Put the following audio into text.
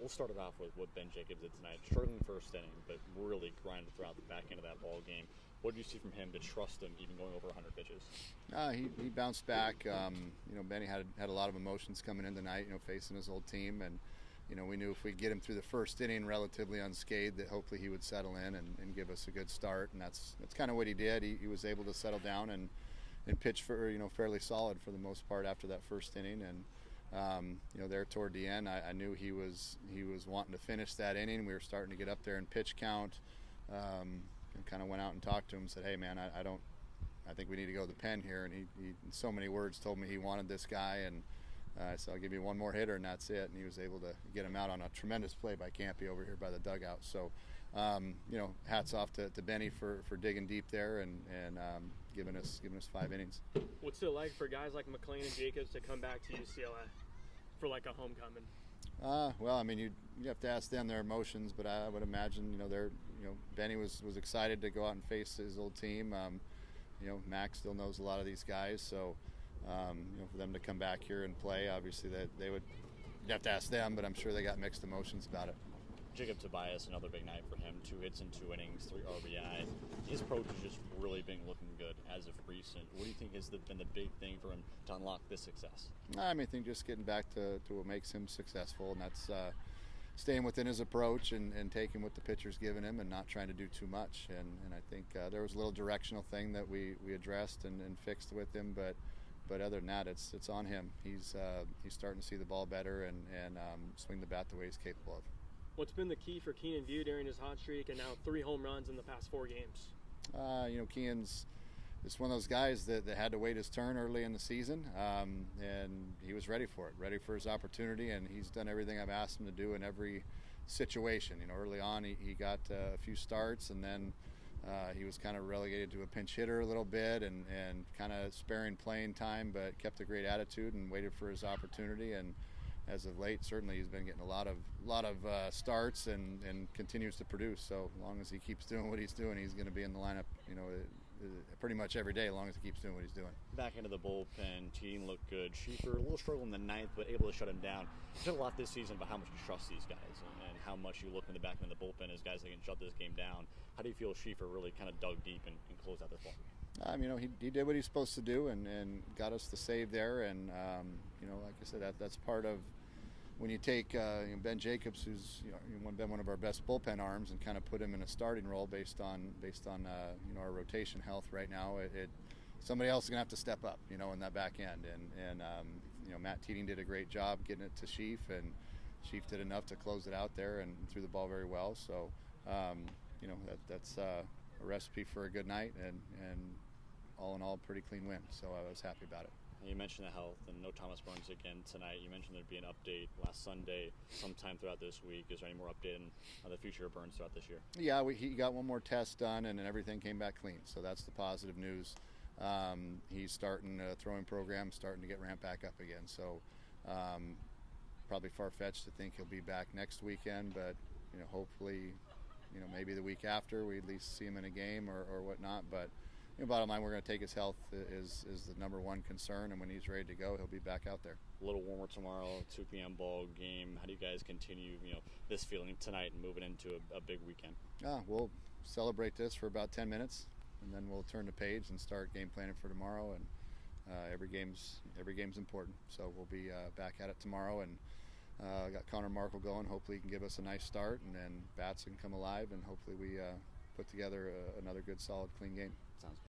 We'll start it off with what Ben Jacobs did tonight. Struggling first inning, but really grinded throughout the back end of that ball game. What did you see from him to trust him, even going over 100 pitches? He bounced back. Benny had a lot of emotions coming in tonight. Facing his old team, and we knew if we get him through the first inning relatively unscathed, that hopefully he would settle in and give us a good start. And that's kind of what he did. He was able to settle down and pitch for fairly solid for the most part after that first inning. And there toward the end, I knew he was wanting to finish that inning. We were starting to get up there in pitch count. And kind of went out and talked to him and said, hey, man, I think we need to go to the pen here. And he in so many words, told me he wanted this guy. And I said, I'll give you one more hitter, and that's it. And he was able to get him out on a tremendous play by Campy over here by the dugout. So, hats off to Benny for digging deep there and giving us 5 innings. What's it like for guys like McLean and Jacobs to come back to UCLA for like a homecoming? You have to ask them their emotions, but I would imagine, Benny was excited to go out and face his old team. Max still knows a lot of these guys, so for them to come back here and play, obviously that you'd have to ask them, but I'm sure they got mixed emotions about it. Jacob Tobias, another big night for him. 2 hits in 2 innings, 3 RBI. His approach has just really been looking good as of recent. What do you think has been the big thing for him to unlock this success? I think just getting back to what makes him successful, and that's staying within his approach and taking what the pitcher's giving him and not trying to do too much. And I think there was a little directional thing that we addressed and fixed with him, but other than that, it's on him. He's starting to see the ball better and swing the bat the way he's capable of. What's been the key for Keenan View during his hot streak and now 3 home runs in the past 4 games? Keenan's just one of those guys that had to wait his turn early in the season, and he was ready for it, ready for his opportunity, and he's done everything I've asked him to do in every situation. Early on he got a few starts, and then he was kind of relegated to a pinch hitter a little bit and kind of sparing playing time, but kept a great attitude and waited for his opportunity. And as of late, certainly he's been getting a lot of starts and continues to produce. So as long as he keeps doing what he's doing, he's going to be in the lineup, pretty much every day, as long as he keeps doing what he's doing. Back into the bullpen, team looked good. Schieffer, a little struggle in the ninth, but able to shut him down. You talked a lot this season about how much you trust these guys and how much you look in the back end of the bullpen as guys that can shut this game down. How do you feel Schieffer really kind of dug deep and closed out this ball? He did what he's supposed to do and got us the save there. And, like I said, that's part of when you take Ben Jacobs, who's been one of our best bullpen arms, and kind of put him in a starting role based on our rotation health right now. Somebody else is gonna have to step up, in that back end. And Matt Teeding did a great job getting it to Schief, and Schief did enough to close it out there and threw the ball very well. So that's a recipe for a good night, and all in all, pretty clean win. So I was happy about it. You mentioned the health, and no Thomas Burns again tonight. You mentioned there'd be an update last Sunday sometime throughout this week. Is there any more update on the future of Burns throughout this year? Yeah, he got one more test done, and everything came back clean. So that's the positive news. He's starting a throwing program, starting to get ramped back up again. So probably far-fetched to think he'll be back next weekend, but hopefully, maybe the week after we at least see him in a game or whatnot. But bottom line, we're going to take his health is the number one concern, and when he's ready to go, he'll be back out there. A little warmer tomorrow, 2 p.m. ball game. How do you guys continue, this feeling tonight and moving into a big weekend? We'll celebrate this for about 10 minutes, and then we'll turn the page and start game planning for tomorrow. And every game's important, so we'll be back at it tomorrow. And got Connor Markle going. Hopefully, he can give us a nice start, and then bats can come alive, and hopefully we put together another good, solid, clean game. Sounds good.